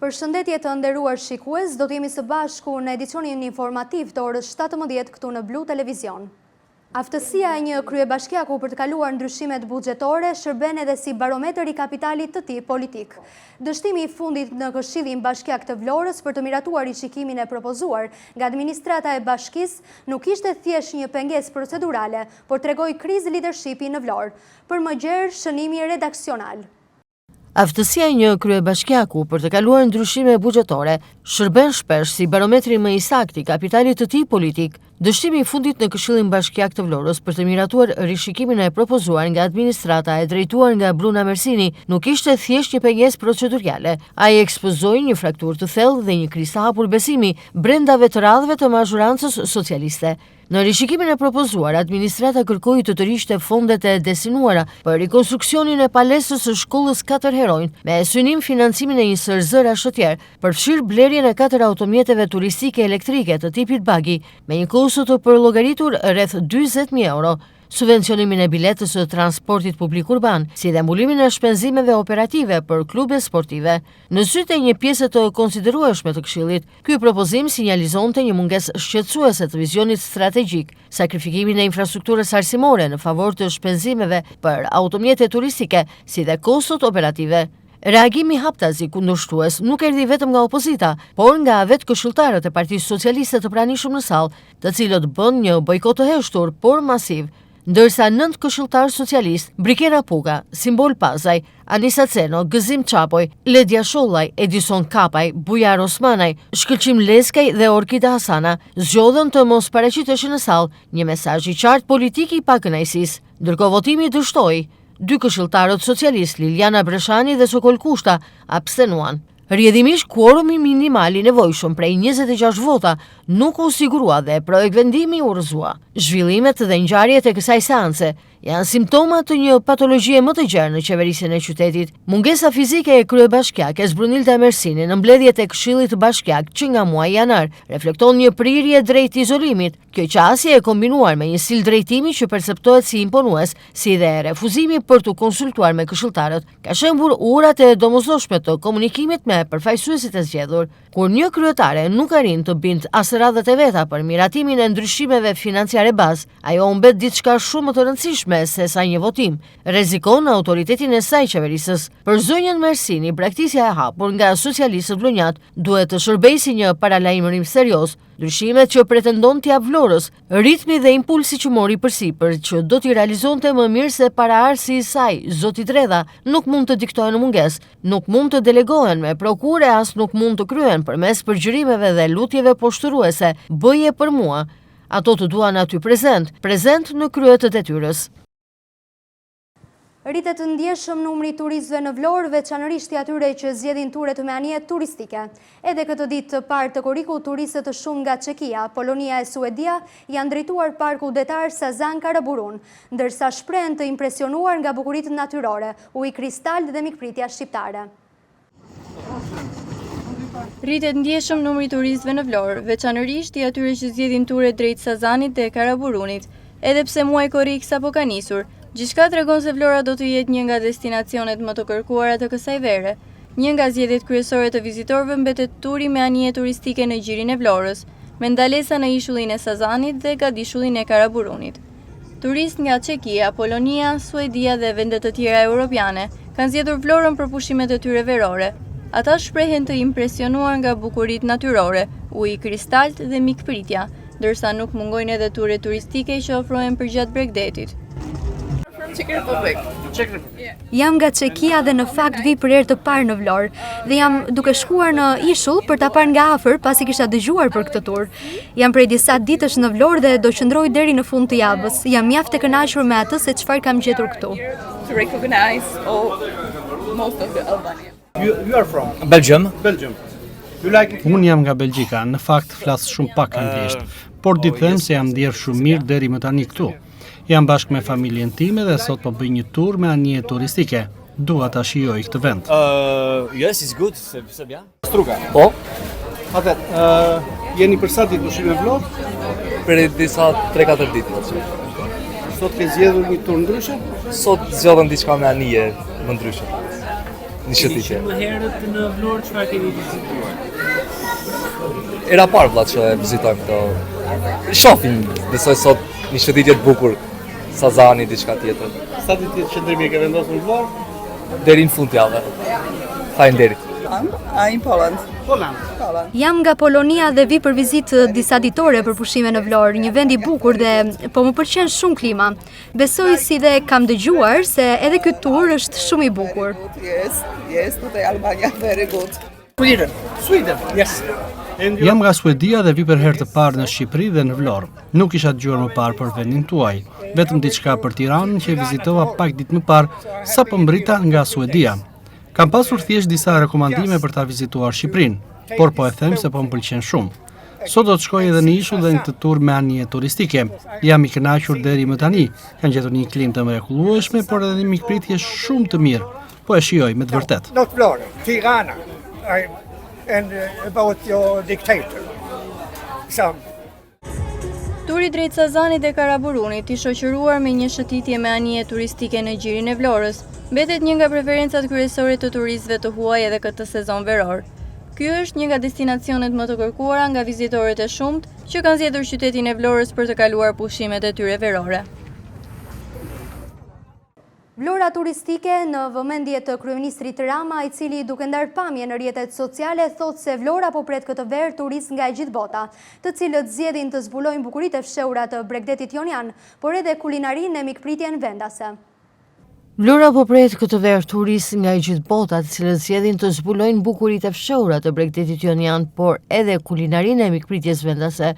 Përshëndetje të nderuar shikues, do të jemi së bashku në edicionin informativ të orës 17 këtu në Blu Televizion. Aftësia e një kryebashkiaku për të kaluar ndryshimet buxhetore shërben edhe si barometër i kapitalit të tij politik. Dështimi i fundit në Këshillin Bashkiak të Vlorës për të miratuar rishikimin e propozuar nga administrata e bashkisë nuk ishte thjesht një pengesë procedurale, por tregoi krizë leadershipi në Vlorë. Për më gjerë, shënimi redaksional. Aftësia e një kryebashkiaku për të kaluar ndryshime buxhetore shërben shpesh si barometri më i saktë i kapitalit të tij politik. Dështimi i fundit në Këshillin Bashkiak të Vlorës për të miratuar rishikimin e propozuar nga administrata e drejtuar nga Bruna Mersini nuk ishte thjesht një pengesë procedurale. Ai ekspozoi një frakturë të thellë dhe një krizë të hapur besimi brenda veteranëve të mazhorancës socialiste. Në rishikimin e propozuar, administrata kërkoi të tërhiqte fondet e destinuara për rikonstruksionin e palesës së shkollës 4 Heronj, me synim financimin e një SRZ Rashëtjer, përfshir blerjen e 4 automjeteve turistike elektrike të tipit bagi, me një kosto të përllogaritur rreth 40.000 euro. Subvencionimin e biletës së transportit publik urban, si dhe mbulimin e shpenzimeve operative për klube sportive. Në sytë e një pjesë të konsiderueshme të Këshillit, ky propozim sinjalizonte një mungesë shqetësuese të vizionit strategjik, sakrifikimin e infrastrukturës arsimore në favor të shpenzimeve për automjete turistike, si dhe kostot operative. Reagimi haptazi kundërshtues nuk erdhi vetëm nga opozita, por nga vetë këshilltarët e Partisë Socialiste të pranishëm në sallë, të cilët bën një bojkot të heshtur, por masiv. Ndërsa 9 këshilltarë socialist, Brikera Puga, Simbol Pazaj, Anisa Ceno, Gëzim Çapoj, Ledja Shollaj, Edison Kapaj, Bujar Osmanaj, Shkëlqim Leskaj dhe Orkida Hasana zgjodhën të mos paraqiteshin në sallë një mesazh i qartë politik i pakënaqësisë. Ndërkohë votimi dështoi. 2 këshilltarët socialist, Liliana Breshani dhe Sokol Kushta, abstenuan. Rrjedhimisht, kuorumi minimal i nevojshëm prej 26 vota nuk u sigurua dhe projekt vendimi u rrëzua. Zhvillimet dhe ngjarjet e kësaj seance janë simptoma të një patologjie më të gjerë në qeverisjen e qytetit. Mungesa fizike e kryebashkiakes Brunilda Mersini në mbledhjet e Këshillit Bashkiak që nga muaji janar reflekton një prirje drejt izolimit. Kjo qasje e kombinuar me një stil drejtimi që perceptohet si imponues, si dhe refuzimi për të konsultuar me këshilltarët, ka shembur urat e domosdoshme të komunikimit me përfaqësuesit e zgjedhur. Kur një kryetare nuk arrin të bindë as radhët e veta për miratimin e ndryshimeve financiare bazë, ajo humbet diçka shumë më të rëndësishme se sa një votim. Rrezikon autoritetin e saj qeverisës. Për zonjën Mersini, braktisja e hapur nga socialistët vlonjat duhet të shërbejë si një paralajmërim serioz. Ndryshimet që pretendon t'ia Vlorës, ritmi dhe impulsi që mori përsipër që do t'i realizonte më mirë se paraardhësi i saj, zoti Dredha, nuk mund të diktohen mungesë, nuk mund të delegohen me prokurë, as nuk mund të kryen përmes përgjërimeve dhe lutjeve poshtëruese, bëje për mua. Ato të duan aty prezent në krye të detyrës. Rritet të ndjeshëm numri i turistëve në Vlorë, veçanërisht i atyre që zgjedhin ture të meanije turistike. Edhe këtë ditë të parë të korikut, turistët të shumë nga Çekia, Polonia e Suedia janë drejtuar parku qytetar Sazan Karaburun, ndërsa shprehen të impresionuar nga bukuritë natyrore, uji kristal dhe mikpritja shqiptare. Rritet ndjeshëm numri i turistëve në Vlorë, veçanërisht i atyre që zgjedhin ture drejt Sazanit dhe Karaburunit, edhe pse muaji korik sapo ka nisur. Gjithçka tregon se Vlora do të jetë një nga destinacionet më të kërkuara të kësaj vere. Një nga zgjedhjet kryesore të vizitorëve mbetet turi me anije turistike në gjirin e Vlorës, me ndalesa në ishullin e Sazanit dhe gadishullin e Karaburunit. Turistë nga Çekia, Polonia, Suedia dhe vende të tjera europiane kanë zgjedhur Vlorën për pushimet e tyre verore. Ata shprehen të impresionuar nga bukuritë natyrore, uji kristalt dhe mikpritja, ndërsa nuk mungojnë edhe ture turistike që ofrohen përgjatë Bregdetit. Jam nga Çekia dhe në fakt vi për herë të parë në Vlorë dhe jam duke shkuar në ishull për ta parë nga afër pasi kisha dëgjuar për këtë tur. Jam prej disa ditësh në Vlorë dhe do qëndroj deri në fund të javës. Jam mjaft e kënaqur me atë se çfarë kam gjetur këtu. You are from Belgium. Belgium. You like it? Unë jam nga Belgjika, në fakt flas shumë pak anglisht, por di të them se jam ndjer shumë mirë deri më tani këtu. Jam bashkë me familjen time dhe sot po bëj një tur me anije turistike. Dua ta shijoj këtë vend. Yes, it's good. C'est bien. Struga. Po, Jeni për sa ditë ushqim në Vlorë? Për disa 3-4 ditë. Sot ke zgjedhur një tur ndryshe? Sot zgjodhem diçka me anije më ndryshe. Një shëtitje. Më herët në Vlorë çfarë keni vizituar? Era parë vlla që e vizitojmë këto. Shohim, besoj sot një shëtitje të bukur. Sazani, diçka tjetër. Sa ditë qëndrimi ke vendosur në Vlorë? Deri në fund javë. Faleminderit. In Poland. Jam nga Polonia dhe vi për vizitë disa ditore për pushime në Vlorë, një vend i bukur dhe po më pëlqen shumë klima. Besoj si dhe kam dëgjuar se edhe ky tur është shumë i bukur. Yes, tutaj Albania very good. Sweden, yes. Jam nga Suedia dhe vi për herë të parë në Shqipëri dhe në Vlorë. Nuk isha dëgjuar më parë për vendin tuaj, vetëm diçka për Tiranën që e vizitova pak ditë më parë sa po mbrita nga Suedia. Kam pasur thjesht disa rekomandime për ta vizituar Shqipërinë, por po e them se po më pëlqen shumë. Sot do të shkoj edhe në ishull dhe në këtë tur me anije turistike. Jam i kënaqur deri më tani. Kam gjetur një klimë të mrekullueshme, por edhe një mikpritje shumë të mirë. Po e shijoj me të vërtetë. Not Vlorë, Tirana, and about your dictator. Turi drejt Sazanit dhe Karaburunit i shoqëruar me një shëtitje me anije turistike në gjirin e Vlorës, mbetet një nga preferencat kryesore të turistëve të huaj edhe këtë sezon veror. Ky është një nga destinacionet më të kërkuara nga vizitorët e shumt që kanë zgjedhur qytetin e Vlorës për të kaluar pushimet e tyre verore. Vlora turistike në vëmendje të kryeministrit Rama, i cili duke ndarë pamje në rrjetet sociale, thotë se Vlora po pret këtë verë turist nga e gjithë bota, të cilët zgjedhin të zbulojnë bukuritë e fshehura të Bregdetit jonian, por edhe kulinarinë e mikpritjen vendase. Vlora po pret këtë verë turist nga e gjithë bota, të cilët zgjedhin të zbulojnë bukuritë e fshehura të Bregdetit jonian, por edhe kulinarinë e mikpritjes vendase.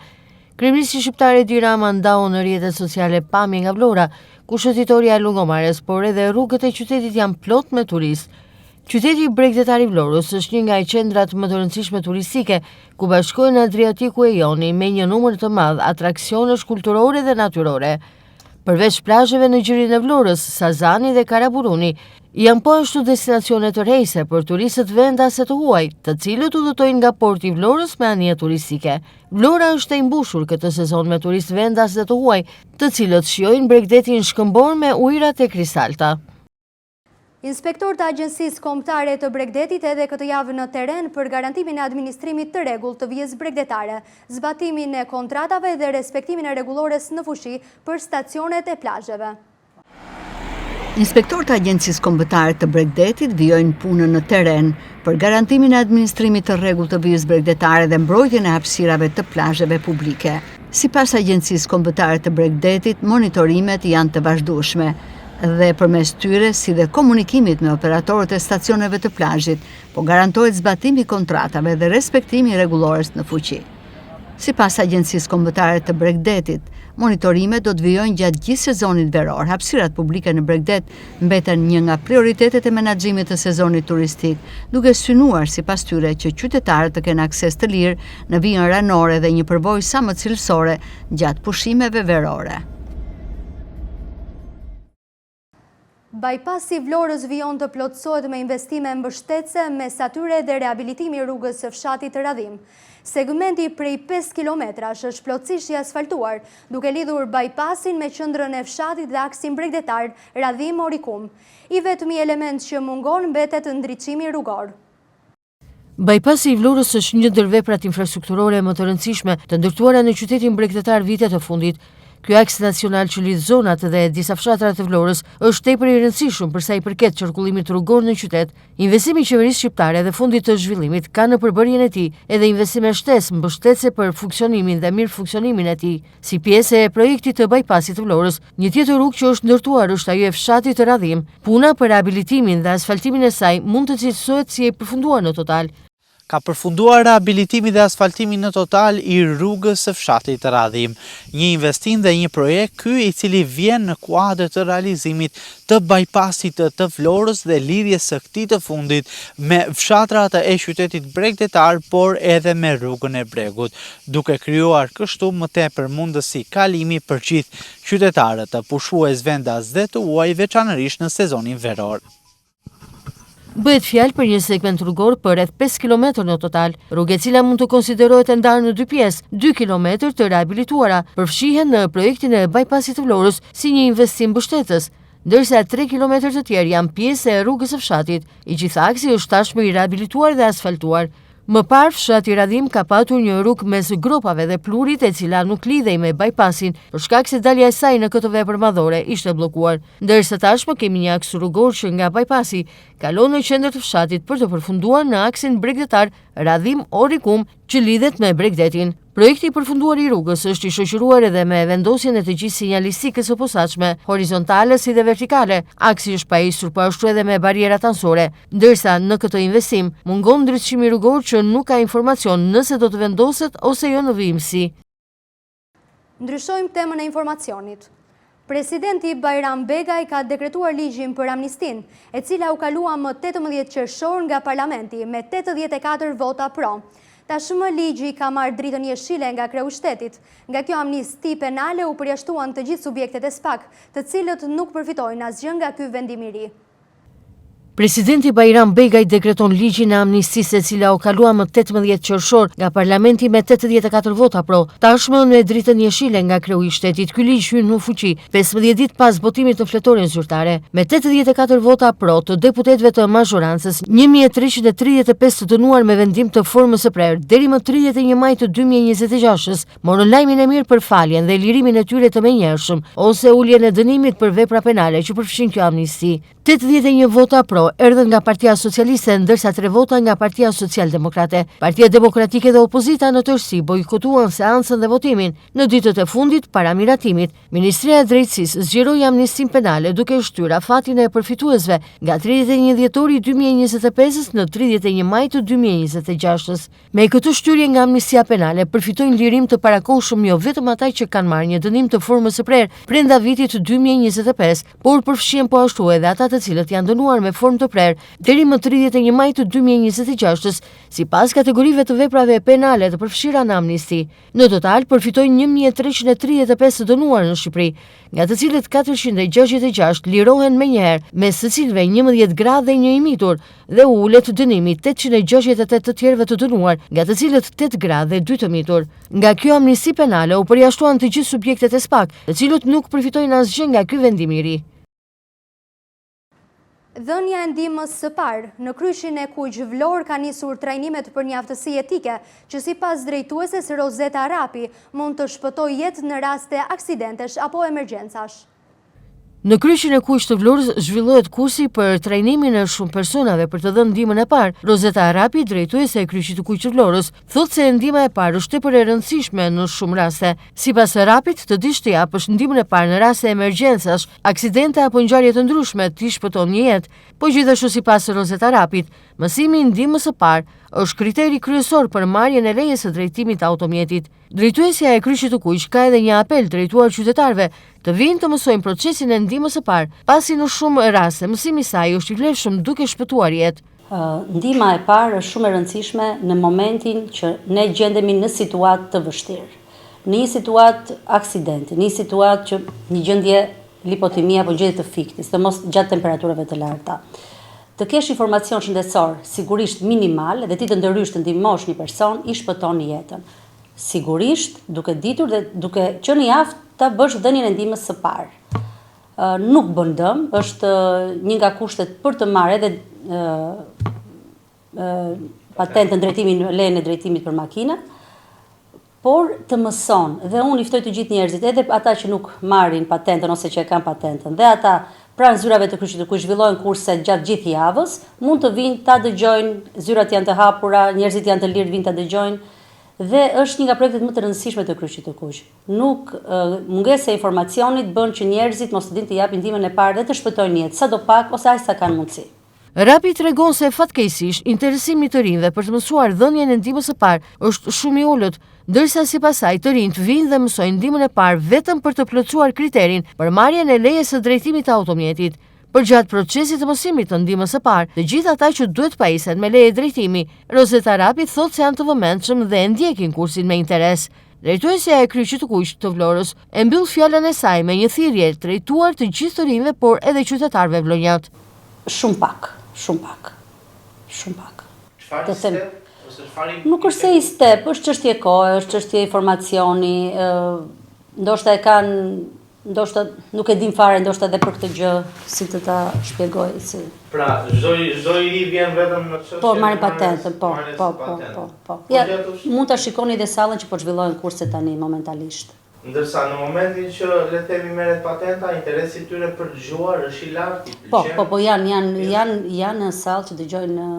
Kryeministri shqiptar Edi Rama ndau në rrjetet sociale pamje nga Vlora, ku shëtitoria e Lungomares, por edhe rrugët e qytetit janë plot me turistë. Qyteti bregdetar i Vlorës është një nga qendrat më të rëndësishme turistike, ku bashkohen Adriatiku e Joni me një numër të madh atraksionesh kulturore dhe natyrore. Përveç plazheve në gjirin e Vlorës, Sazani dhe Karaburuni janë po ashtu destinacione të rejse për turistët vendase të huaj, të cilët udhëtojnë nga porti i Vlorës me anije turistike. Vlora është e mbushur këtë sezon me turistë vendase të huaj, të cilët shijojnë Bregdetin shkëmbor me ujërat e kristalta. Inspektor të Agjencisë Kombëtare të Bregdetit edhe këtë javë në teren për garantimin e administrimit të rregullt të vijës bregdetare, zbatimin e kontratave dhe respektimin e rregullores në fushi për stacionet e plazheve. Inspektorët e Agjencisë Kombëtare të Bregdetit vijojnë punën në teren për garantimin e administrimit të rregullt të vijës bregdetare dhe mbrojtjen e hapësirave të plazheve publike. Sipas Agjencisë Kombëtare të Bregdetit, monitorimet janë të vazhdueshme dhe përmes tyre si dhe komunikimit me operatorët e stacioneve të plazhit, po garantohet zbatimi i kontratave dhe respektimi i rregullores në fuqi. Sipas Agjencisë Kombëtare të Bregdetit, monitorimet do të vijojnë gjatë gjithë sezonit veror. Hapësirat publike në Bregdet mbeten një nga prioritetet e menaxhimit të sezonit turistik, duke synuar sipas tyre që qytetarët të kenë akses të lirë në vijën ranore dhe një përvojë sa më cilësore gjatë pushimeve verore. Bypassi Vlorës vijon të plotësohet me investime mbështetëse, mes atyre dhe rehabilitimi i rrugës së fshatit Radhim. Segmenti prej 5 kilometrash është plotësisht i asfaltuar, duke lidhur bypassin me qendrën e fshatit dhe aksin bregdetar Radhim-Orikum. I vetmi element që mungon mbetet ndriçimi rrugor. Bypassi i Vlorës është një ndër veprat infrastrukturore më të rëndësishme të ndërtuara në qytetin bregdetar vitet e fundit. Ky aks nacional që lidh zonat dhe disa fshatra të Vlorës është tepër i rëndësishëm për sa i përket qarkullimit rrugor në qytet. Investimi i qeverisë shqiptare dhe fundit të zhvillimit ka në përbërjen e tij edhe investime shtesë mbështetëse për funksionimin dhe mirë funksionimin e tij. Si pjesë e projektit të bypassit të Vlorës, një tjetër rrugë që është ndërtuar është ajo e fshatit të Radhim. Puna për rehabilitimin dhe asfaltimin e saj mund të cilësohet si e përfunduar në total. Ka përfunduar rehabilitimi dhe asfaltimi në total i rrugës së fshatit të Radhim. Një investim dhe një projekt ky i cili vjen në kuadër të realizimit të bypassit të Vlorës dhe lidhjes së këtij të fundit me fshatrat e qytetit bregdetar, por edhe me rrugën e Bregut, duke krijuar kështu më tepër mundësi kalimi për gjithë qytetarët të pushues vendas dhe të huaj, veçanërisht në sezonin veror. Bëhet fjalë për një segment rrugor për rreth 5 km në total, rrugë e cila mund të konsiderohet e ndarë në dy pjesë, 2 km të rehabilituara, përfshihen në projektin e bypassit të Vlorës si një investim mbështetës, ndërsa 3 km të tjerë janë pjesë e rrugës së fshatit. I gjithë aksi është tashmë i rehabilituar dhe asfaltuar. Më parë, fshati Radhim ka patur një rrugë mes gropave dhe plurit e cila nuk lidhej me bypassin, për shkak se dalja e saj në këtë vepër madhore ishte bllokuar. Ndërsa tashmë kemi një aks rrugor që nga bypassi kalon në qendër të fshatit për të përfunduar në aksin Bregdetar Radhim-Orikum që lidhet me Bregdetin. Projekti i përfunduar i rrugës është i shoqëruar edhe me vendosjen e të gjithë sinjalistikës së posaçme, horizontale si dhe vertikale. Aksi është pajisur po ashtu edhe me barierat anësore, ndërsa në këtë investim mungon ndriçimi rrugor që nuk ka informacion nëse do të vendoset ose jo në vijimsi. Ndryshojmë temën e informacionit. Presidenti Bajram Begaj ka dekretuar ligjin për amnistin, e cila u kalua më 18 qershor nga parlamenti me 84 vota pro. Tashmë ligji ka marrë dritën jeshile nga Kryeushtetit. Nga kjo amnisti penale u përjashtuan të gjithë subjektet e SPAK, të cilët nuk përfitojnë asgjë nga ky vendim i ri. Presidenti Bajram Begaj dekreton ligjin e amnistisë e cila u kalua më 18 qershor nga parlamenti me 84 vota pro. Tashmë në dritën jeshile nga kreu i shtetit, ky ligj hyn në fuqi 15 ditë pas votimit në fletorin zyrtare. Me 84 vota pro të deputetëve të mazhorancës, 1335 të dënuar me vendim të formës së prerë deri më 31 maj të 2026-s morën lajmin e mirë për faljen dhe lirimin e tyre të menjëhershëm ose uljen e dënimit për vepra penale që përfshin kjo amnisti. 81 vota pro erdhën nga Partia Socialiste, ndërsa 3 vota nga Partia Social-Demokrate. Partia Demokratike dhe opozita në tërësi bojkotuan seancën dhe votimin. Në ditët e fundit, para miratimit, Ministria e Drejtësisë zgjeroi amnistin penale duke shtyr afatin e përfituesve nga 31 dhjetori 2025-s në 31 maj të 2026-s. Me këtë shtyrje nga amnistia penale përfitojnë lirim të parakohshëm jo vetëm ata që kanë marrë një dënim të formës së prerë brenda vitit 2025, por përfshihen po ashtu edhe ata të cilët janë dënuar me formë të prerë deri më 31 maj të 2026-s, sipas kategorive të veprave penale të përfshira në amnisti. Në total përfitojnë 1335 të dënuar në Shqipëri, nga të cilët 466 lirohen menjëherë, mes së cilëve 11 gra dhe 1 imitur, dhe ulet dënimi 868 të tjerëve të dënuar, nga të cilët 8 gra dhe 2 të mitur. Nga kjo amnisti penale u përjashtuan të gjithë subjektet e SPAK, të cilët nuk përfitojnë asgjë nga ky vendim i ri. Dhënia e ndihmës së parë në kryqin e Kuq Vlorë ka nisur trajnimet për një aftësi etike që sipas drejtueses Rozeta Rapi mund të shpëtojë jetë në raste aksidentesh apo emergjencash. Në kryqin e Kuq të Vlorës zhvillohet kursi për trajnimin e shumë personave për të dhënë ndihmën e parë. Rozeta Rapi, drejtuese e kryqit të Kuq të Vlorës, thotë se ndihma e parë është tepër e rëndësishme në shumë raste. Sipas Rapit, të dish të japësh ndihmën e parë në raste emergjencash, aksidente apo ngjarje të ndryshme ti shpëton një jetë. Po gjithashtu sipas Rozeta Rapit, mësimi i ndihmës së parë është kriteri kryesor për marrjen e lejes së drejtimit të automjetit. Drejtuesja e kryqit të Kuq ka edhe një apel drejtuar qytetarëve të vinë të mësojnë procesin e ndihmës së parë, pasi në shumë raste mësimi i saj është i vlefshëm duke shpëtuar jetë. Ndihma e parë është shumë e rëndësishme në momentin që ne gjendemi në situatë të vështirë. Në një situatë aksidenti, në një situatë që një gjendje lipotimia apo gjendje të fiktit, sidomos gjatë temperaturave të larta. Të kesh informacion shëndetësor, sigurisht minimal, dhe ti të ndërhysh të ndihmosh një person, i shpëton jetën. Sigurisht, duke ditur dhe duke qenë i aftë ta bësh dhënien e ndihmës së parë. Nuk bën dëm, është një nga kushtet për të marrë edhe patentën drejtimin, lejen e drejtimit për makina, por të mëson, dhe unë i ftoj të gjithë njerëzit, edhe ata që nuk marrin patentën ose që e kanë patentën, dhe ata pranë zyrave të kryqit të Kuq zhvillojnë kurse gjatë gjithë javës, mund të vinë ta dëgjojnë, zyrat janë të hapura, njerëzit janë të lirë vinë ta dëgjojnë, dhe është një nga projektet më të rëndësishme të kryqit të Kuq. Nuk mungesa e informacionit bën që njerëzit mos të dinë të japin ndihmën e parë dhe të shpëtojnë jetë, sadopak ose aq sa kanë mundësi. Rapi tregon se fatkeqësisht interesimi të rinjve për të mësuar dhënien e ndihmës së parë është shumë i ulët, ndërsa sipas saj të rinjt vinë dhe mësojnë ndihmën e parë vetëm për të plotësuar kriterin për marrjen e lejes së drejtimit të automjetit. Përgjatë procesit të mësimit të ndihmës së parë, të gjithë ata që duhet pajisen me leje drejtimi, Rozeta Rapi thotë se janë të vëmendshëm dhe e ndjekin kursin me interes. Drejtuesja e kryqit të Kuq të Vlorës e mbyll fjalën e saj me një thirrje drejtuar të gjithë të rinjve, por edhe qytetarëve vlonjat. Shumë pak. shumë pak. Nuk është se i step, është çështje kohe, është çështje informacioni, ndoshta e kanë, ndoshta nuk e dim fare, ndoshta edhe për këtë gjë, si të ta shpjegoj si. Pra, çdo i ri vjen vetëm në çështje. Po, marrin patentën, po. Ja, mund ta shikoni dhe sallën që po zhvillohen kurse tani momentalisht. Ndërsa në momentin që le të themi merret patenta, interesi i tyre për dëgjuar është i lartë. Po, janë në sallë që dëgjojnë,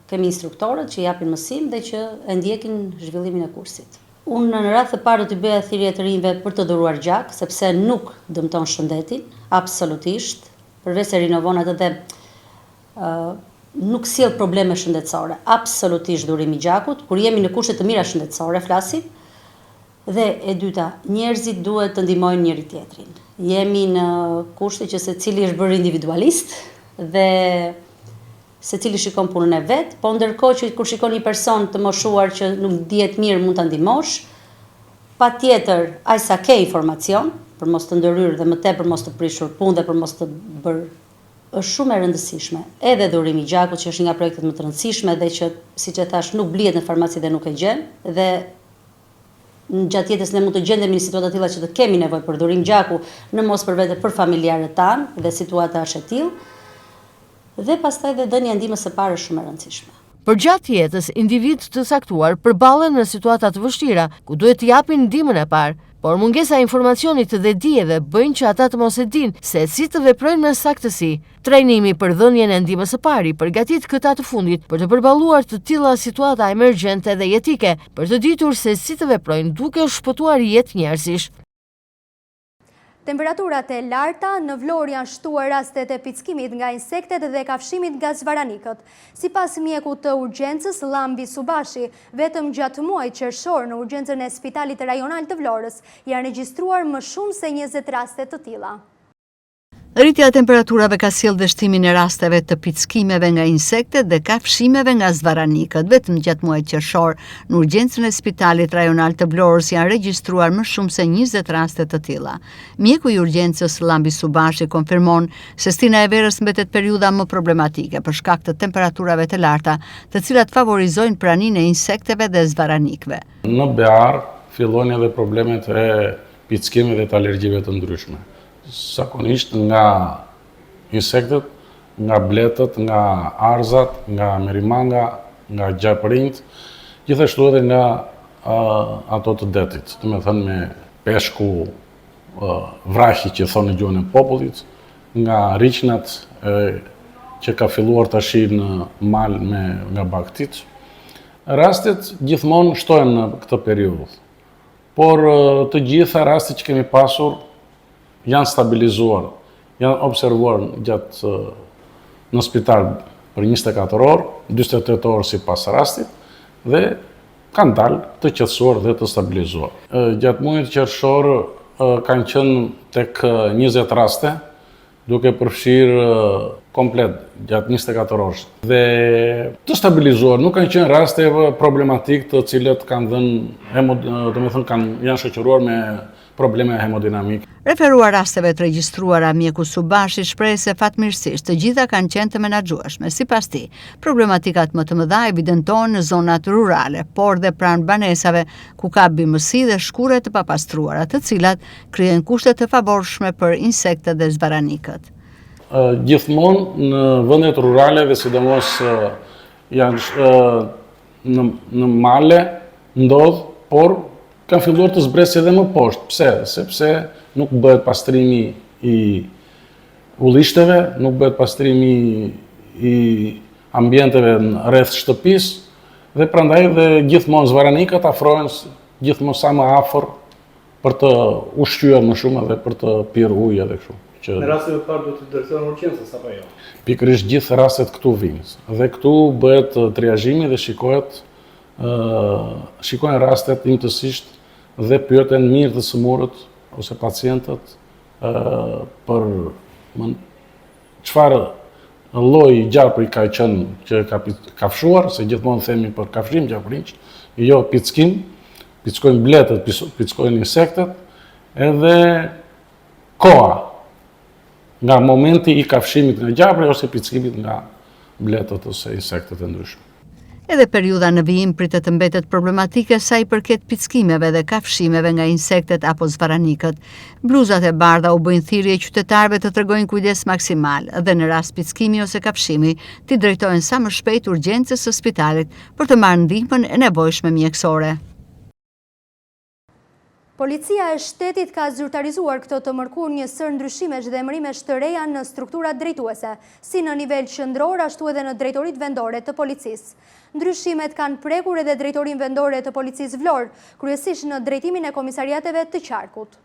kemi instruktorët që japin mësim dhe që e ndjekin zhvillimin e kursit. Unë në radhë të parë do t'i bëja thirrje të rinjve për të dhuruar gjak, sepse nuk dëmton shëndetin, absolutisht, përveç se rinovon atë dhe nuk sjell probleme shëndetësore. Absolutisht dhurimi i gjakut, kur jemi në kushte të mira shëndetësore, flasim. Dhe e dyta, njerëzit duhet të ndihmojnë njëri tjetrin. Jemi në kushte që secili është bërë individualist dhe secili shikon punën e vet, po ndërkohë që kur shikon një person të moshuar që nuk dihet mirë mund ta ndihmosh, patjetër ai sa ke informacion për mos të ndërhyrë dhe më tepër mos të prishur punë dhe për mos të bërë, është shumë e rëndësishme. Edhe dhurimi i gjakut që është nga projektet më të rëndësishme dhe që siç e thash nuk blihet në farmaci dhe nuk e gjen dhe në gjatë jetës ne mund të gjendemi në situata të tilla që të kemi nevojë për dhurim gjaku, në mos për vete për familjarët tanë dhe situata është e tillë. Dhe pastaj dhe dhënia ndihmës së parë është shumë e rëndësishme. Përgjatë jetës, individ të saktuar përballen në situata të vështira, ku duhet të japin ndihmën e parë, por mungesa e informacionit dhe dijeve bëjnë që ata të mos e dinë se si të veprojnë me saktësi. Trajnimi për dhënien e ndihmës së parë përgatit këta të fundit për të përballuar të tilla situata emergjente dhe jetike, për të ditur se si të veprojnë duke shpëtuar jetë njerëzish. Temperaturat e larta në Vlorë janë shtuar rastet e pickimit nga insektet dhe kafshimit nga zvaranikët. Sipas mjekut të urgjencës Llambi Subashi, vetëm gjatë muajit qershor në urgjencën e Spitalit Rajonal të Vlorës janë regjistruar më shumë se 20 raste të tilla. Rritja e temperaturave ka sjellë dështimin e rasteve të pickimeve nga insektet dhe kafshimeve nga zvaranikët. Vetëm gjatë muajit qershor, në urgjencën e Spitalit Rajonal të Vlorës janë regjistruar më shumë se 20 raste të tilla. Mjeku i urgjencës Llambi Subashi konfirmon se stina e verës mbetet periudha më problematike për shkak të temperaturave të larta, të cilat favorizojnë praninë e insekteve dhe zvaranikëve. Në Bear fillojnë edhe problemet e pickimeve dhe të alergjive të ndryshme. Zakonisht nga insektet, nga bletët, nga arzat, nga merimanga, nga gjapërinjt, gjithashtu edhe nga ato të detit, të me thënë me peshku vrahi që thonë në gjuhën e popullit, nga riqnat që ka filluar të ashi në mal nga baktit. Rastet gjithmonë shtojnë në këtë periudhë, por të gjitha rastet që kemi pasur janë stabilizuar, janë observuar gjatë në spital për 24 orë, 48 orë si pas rastit, dhe kanë dalë të qetësuar dhe të stabilizuar. Gjatë muajit qershor kanë qenë tek 20 raste, duke përfshirë komplet gjatë 24 orës. Dhe të stabilizuar, nuk kanë qenë raste problematik të cilët kanë janë shoqëruar me probleme hemodinamike. Referuar rasteve të regjistruara, mjeku Subashi shpreh se fatmirësisht të gjitha kanë qenë të menaxhueshme. Sipas tij, problematikat më të mëdha evidentohen në zonat rurale, por dhe pranë banesave ku ka bimësi dhe shkure të papastruara, të cilat krijojnë kushte të favorshme për insektet dhe zvaranikët. Gjithmonë në vendet rurale dhe sidomos janë në male ndodh, por kanë filluar të zbresë edhe më poshtë. Pse? Sepse nuk bëhet pastrimi i ullishteve, nuk bëhet pastrimi i ambienteve rreth shtëpisë dhe prandaj dhe gjithmonë zvaranikët afrohen gjithmonë sa më afër për të ushqyer më shumë dhe për të pirë ujë edhe kështu. Në rastet e parë duhet të drejtohen urgjencës apo jo? Pikërisht gjithë rastet këtu vinë. Dhe këtu bëhet triazhimi dhe shikohen rastet imtësisht dhe pyeten mirë të sëmurët ose pacientët për çfarë lloji gjapëri ka qenë që ka kafshuar, se gjithmonë themi për kafshim gjapërinj, jo pickim, pickojnë bletët, pickojnë insektet, edhe koha nga momenti i kafshimit nga gjapëri ose pickimit nga bletët ose insektet e ndryshme. Edhe periudha në vijim pritet të mbetet problematike sa i përket pickimeve dhe kafshimeve nga insektet apo zvaranikët. Bluzat e bardha u bëjnë thirrje qytetarëve të tregojnë kujdes maksimal dhe në rast pickimi ose kafshimi t'i drejtohen sa më shpejt urgjencës së spitalit për të marrë ndihmën e nevojshme mjekësore. Policia e shtetit ka zyrtarizuar këtë të mërkur një sër ndryshimesh dhe emërimesh të reja në strukturat drejtuese, si në nivel qendror ashtu edhe në drejtoritë vendore të policisë. Ndryshimet kanë prekur edhe drejtorinë vendore të policisë Vlorë, kryesisht në drejtimin e komisariateve të Qarkut.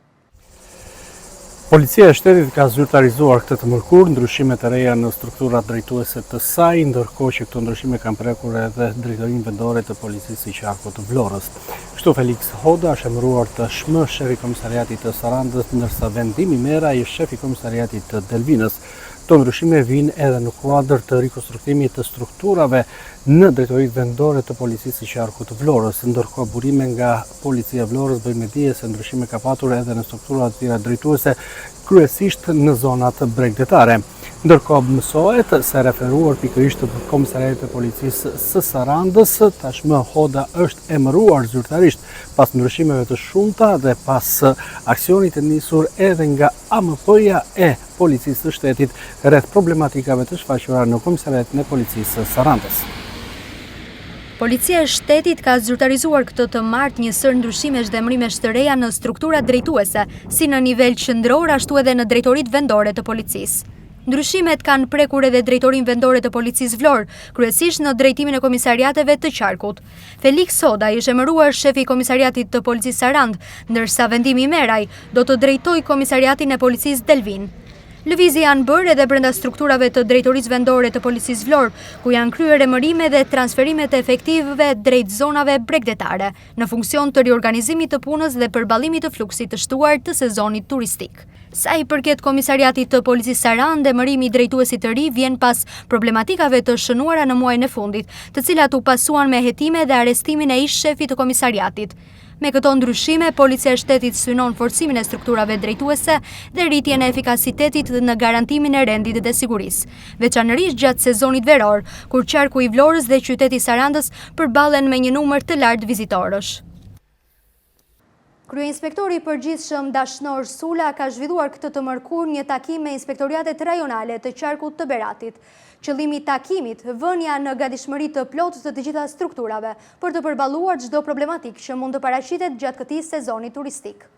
Policia e shtetit ka zyrtarizuar këtë të mërkur ndryshimet e reja në strukturat drejtuese të saj, ndërkohë që këto ndryshime kanë prekur edhe drejtorinë vendore të policisë së Qarkut të Vlorës. Kështu Felix Hoda është emëruar të shmë shefi komisariatit të Sarandës, ndërsa Vendimi Mera i shefi komisariatit të Delvinës. Këto ndryshime vijnë edhe në kuadër të rikonstruktimit të strukturave në drejtoritë vendore të policisë së Qarkut të Vlorës, ndërkohë burime nga policia e Vlorës bëjnë me dije se ndryshime ka patur edhe në struktura të tjera drejtuese, kryesisht në zonat bregdetare. Ndërkohë mësohet se referuar pikërisht të komisariatit të policisë së Sarandës, tashmë Hoda është emëruar zyrtarisht pas ndryshimeve të shumta dhe pas aksionit të nisur edhe nga AMP-ja e policisë së shtetit rreth problematikave të shfaqura në komisariatin e policisë së Sarandës. Policia e shtetit ka zyrtarizuar këtë të martë një sër ndryshimesh dhe emërimesh të reja në strukturat drejtuese, si në nivel qendror ashtu edhe në drejtoritë vendore të policisë. Ndryshimet kanë prekur edhe drejtorinë vendore të policisë Vlorë, kryesisht në drejtimin e komisariateve të Qarkut. Felix Hoda ishte emëruar shefi i komisariatit të policisë Sarandë, ndërsa Vendimi Meraj do të drejtojë komisariatin e policisë Delvin. Lëvizje janë bërë edhe brenda strukturave të drejtorisë vendore të policisë Vlorë, ku janë kryer emërime dhe transferimet e efektivëve drejt zonave bregdetare, në funksion të riorganizimit të punës dhe përballimit të fluksit të shtuar të sezonit turistik. Sa i përket komisariatit të policisë Sarandë, emërimi i drejtuesit të ri vjen pas problematikave të shënuara në muajin e fundit, të cilat u pasuan me hetime dhe arrestimin e ish shefit të komisariatit. Me këto ndryshime, policia e shtetit synon forcimin e strukturave drejtuese dhe rritjen e efikasitetit në garantimin e rendit dhe sigurisë, veçanërisht gjatë sezonit veror, kur Qarku i Vlorës dhe qyteti Sarandës përballen me një numër të lartë vizitorësh. Kryeinspektori i përgjithshëm Dashnor Sula ka zhvilluar këtë të mërkur një takim me inspektoriatet rajonale të Qarkut të Beratit. Qëllimi i takimit vënia në gatishmëri të plotë të gjitha strukturave për të përballuar çdo problematikë që mund të paraqitet gjatë këtij sezoni turistik.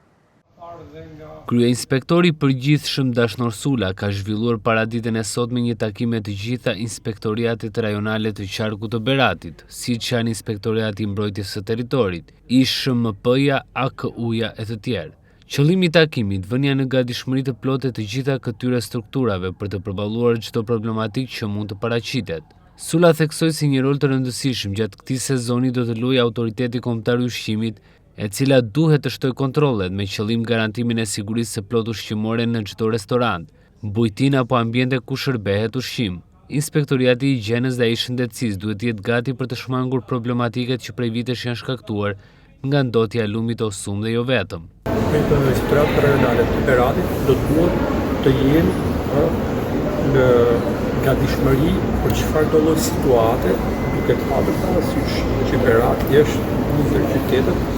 Kryeinspektori i përgjithshëm Dashnor Sula ka zhvilluar paraditën e sotme një takim me të gjitha inspektoriatet rajonale të Qarkut të Beratit, siç janë Inspektoriati i Mbrojtjes së Territorit, ISHMP-ja, AKU-ja e të tjerë. Qëllimi i takimit vënia në gatishmëri të plotë të gjitha këtyre strukturave për të përballuar çdo problematikë që mund të paraqitet. Sula theksoi se një rol të rëndësishëm gjatë këtij sezoni do të luajë Autoriteti Kombëtar i Ushqimit, e cila duhet të shtojë kontrollet me qëllim garantimin e sigurisë së plotë ushqimore në çdo restorant, bujtinë apo ambiente ku shërbehet ushqim. Inspektoriati i Higjienës dhe ai i Shëndetësisë duhet të jetë gati për të shmangur problematikat që prej vitesh janë shkaktuar nga ndotja e lumit osum dhe jo vetëm. Inspektoratet rajonale të Beratit do të duhet të jenë në gatishmëri për çfarë do lloj situate, duke pasur parasysh që Berati është një ndër qytetet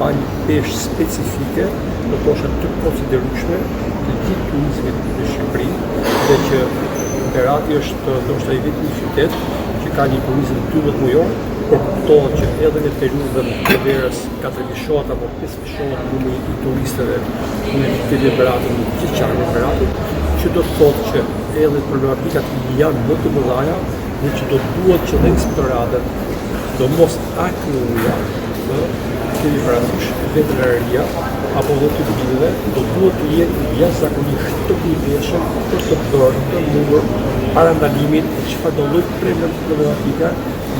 pa një peshë specifike, do të thoshë të konsiderueshme të gjithë turizmit në Shqipëri, dhe që Berati është ndoshta i vetmi qytet që ka një turizëm 12 mujor, por kuptohet që edhe në periudhën e verës 4 vishohet apo 5 vishohet numri i turistëve në qytetin e Beratit, në gjithë qarkun e Beratit, që do të thotë që edhe problematikat janë më të mëdha dhe që do duhet që dhe inspektoratet, do mos AKU-ja, kemi parasysh veterinaria apo dhe të bidheve, do duhet të jenë jashtëzakonisht të kujdesshëm për të bërë të mundur parandalimit e çfarë do lloj problematika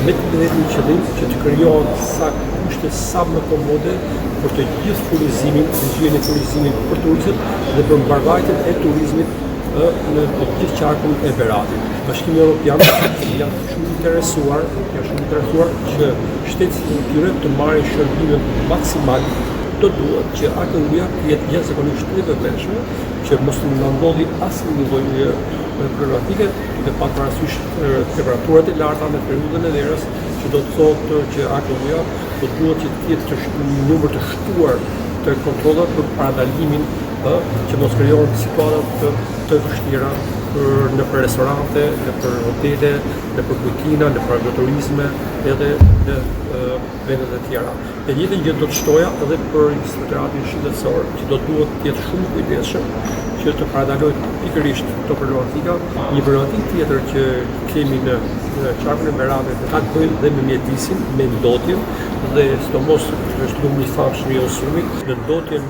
me të vërtetë qëllim që të krijohen sa kushte sa më komode për të gjithë furnizimin, zyjen e turizmit për turistët dhe për mbarvajtjen e turizmit në të gjithë qarkun e Beratit. Bashkimi Evropian janë shumë interesuar që shtetet e tyre të marrin shërbime maksimal do duhet që AKU-ja të jetë jashtëzakonisht e vëmendshme, që mos të ndodhi asnjë lloj problematike, duke pasur parasysh temperaturat e larta në periudhën e verës, që do të thotë që AKU-ja do duhet që të ketë një numër të shtuar të kontrollave për paradalimin, që mos krijohen situata të vështira në për restorante, në për hotele, në për kujtina, në për agroturizme, edhe në vendet e tjera. E njëjtën gjë do të shtoja edhe për inspektoratin shëndetësor, që do duhet të jetë shumë kujdesshëm që të paradalojë pikërisht këto problematika. Një problematikë tjetër që kemi në qarkun e Beradit ka të bëjë dhe me mjedisin, me ndotjen dhe sidomos është numri i famshëm i Osumit, në ndotjen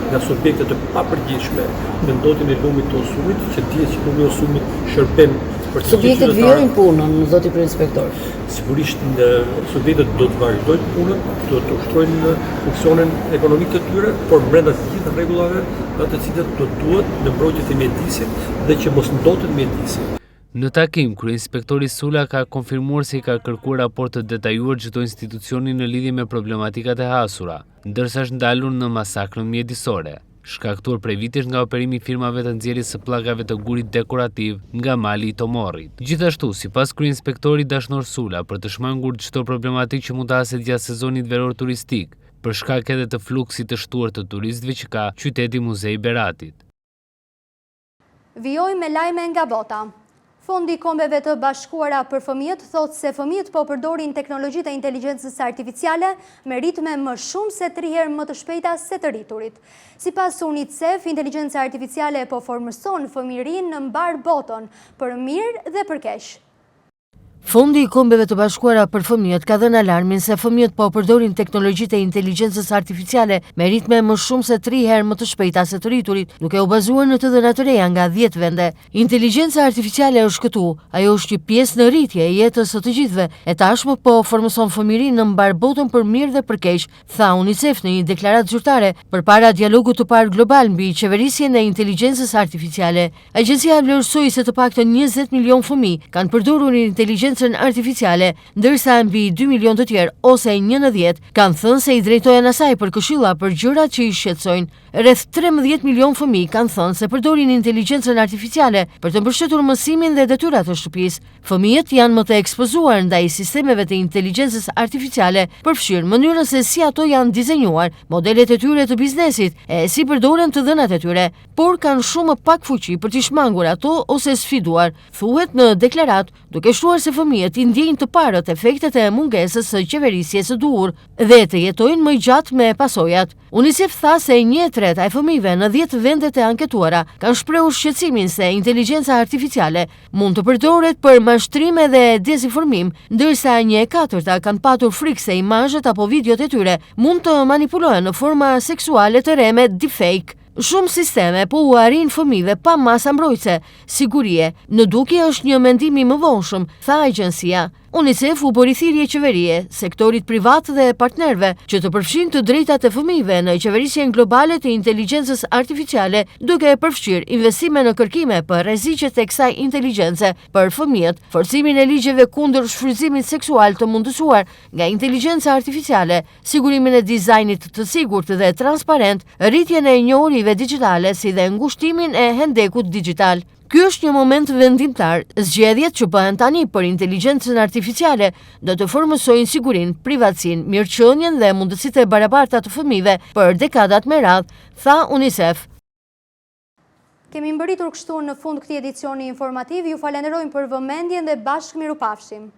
nga subjekte të papërgjithshme, në ndotjen e lumit të Osumit, që dihet që lumi i Osumit shërben për të subjektet vijojnë punën, zoti kryeinspektor. Sigurisht subjektet do të vazhdojnë punën, do të ushtrojnë funksionin ekonomik të tyre, por brenda të gjithë rregullave, të cilat do duhet në mbrojtjen e mjedisit dhe që mos ndotet mjedisi. Në takim, kryeinspektori Sula ka konfirmuar se ka kërkuar raport të detajuar çdo institucioni në lidhje me problematikat e hasura, ndërsa është ndalur në masakrën mjedisore, shkaktuar prej vitesh nga operimi i firmave të nxjerrjes së pllakave të gurit dekorativ nga mali i Tomorrit. Gjithashtu, sipas kryeinspektorit Dashnor Sula, për të shmangur çdo problematikë që mund të haset gjatë sezonit veror turistik, për shkak edhe të fluksit të shtuar të turistëve që ka qyteti Muzei Beratit. Vijoj me lajme nga bota. Fondi i Kombeve të Bashkuara për Fëmijët thotë se fëmijët po përdorin teknologjitë e inteligjencës artificiale me ritme më shumë se 3 herë më të shpejta se të rriturit. Sipas UNICEF, inteligjenca artificiale po formëson fëmijërinë në mbar botën, për mirë dhe për keq. Fondi i Kombeve të Bashkuara për Fëmijët ka dhënë alarmin se fëmijët po përdorin teknologjitë e inteligjencës artificiale me ritme më shumë se 3 herë më të shpejta se të rriturit, duke u bazuar në të dhëna të reja nga 10 vende. Inteligjenca artificiale është këtu, ajo është një pjesë në rritje e jetës së të gjithëve, e tashmë po formëson fëmijërinë në mbar botën për mirë dhe për keq, tha UNICEF në një deklaratë zyrtare përpara dialogut të parë global mbi qeverisjen e inteligjencës artificiale. Agjencia vlerësoi se të paktën 20 milion fëmijë kanë përdorur inteligjencën artificiale, ndërsa mbi 2 milion të tjerë ose 1 në 10 kanë thënë se i drejtohen asaj për këshilla për gjërat që i shqetësojnë. Rreth 13 milion fëmijë kanë thënë se përdorin inteligjencën artificiale për të mbështetur mësimin dhe detyrat e shtëpisë. Fëmijët janë më të ekspozuar ndaj sistemeve të inteligjencës artificiale, përfshirë mënyrën se si ato janë dizenjuar, modelet e tyre të biznesit e si përdoren të dhënat e tyre, por kanë shumë pak fuqi për t'i shmangur ato ose sfiduar, thuhet në deklaratë, duke shtuar se fëmijët i ndjejnë të parët efektet e mungesës së qeverisjes së duhur dhe të jetojnë më gjatë me pasojat. UNICEF tha se 1/3 e fëmijëve në 10 vendet e anketuara kanë shprehur shqetësimin se inteligjenca artificiale mund të përdoret për mashtrime dhe dezinformim, ndërsa 1/4 kanë patur frikë se imazhet apo videot e tyre mund të manipulohen në forma seksuale të re me deepfake. Shumë sisteme po u arrin fëmijëve pa masa mbrojtëse, sigurie. Në dukje është një mendim i mëvonshëm, tha agjencia. UNICEF u bëri thirrje qeverie, sektorit privat dhe partnerëve që të përfshin të drejtat e fëmijëve në qeverisjen globale të inteligjencës artificiale, duke përfshirë investime në kërkime për rreziqet e kësaj inteligjence për fëmijët, forcimin e ligjeve kundër shfrytëzimit seksual të mundësuar nga inteligjenca artificiale, sigurimin e dizajnit të sigurt dhe transparent, rritjen e njohurive digjitale si dhe ngushtimin e hendekut digjital. Ky është një moment vendimtar. Zgjedhjet që bëhen tani për inteligjencën artificiale do të formësojnë sigurinë, privatësinë, mirëqenien dhe mundësitë e barabarta të fëmijëve për dekadat me radhë, tha UNICEF. Kemi mbërritur kështu në fund këtij edicioni informativ. Ju falenderojmë për vëmendjen dhe bashkë mirupafshim.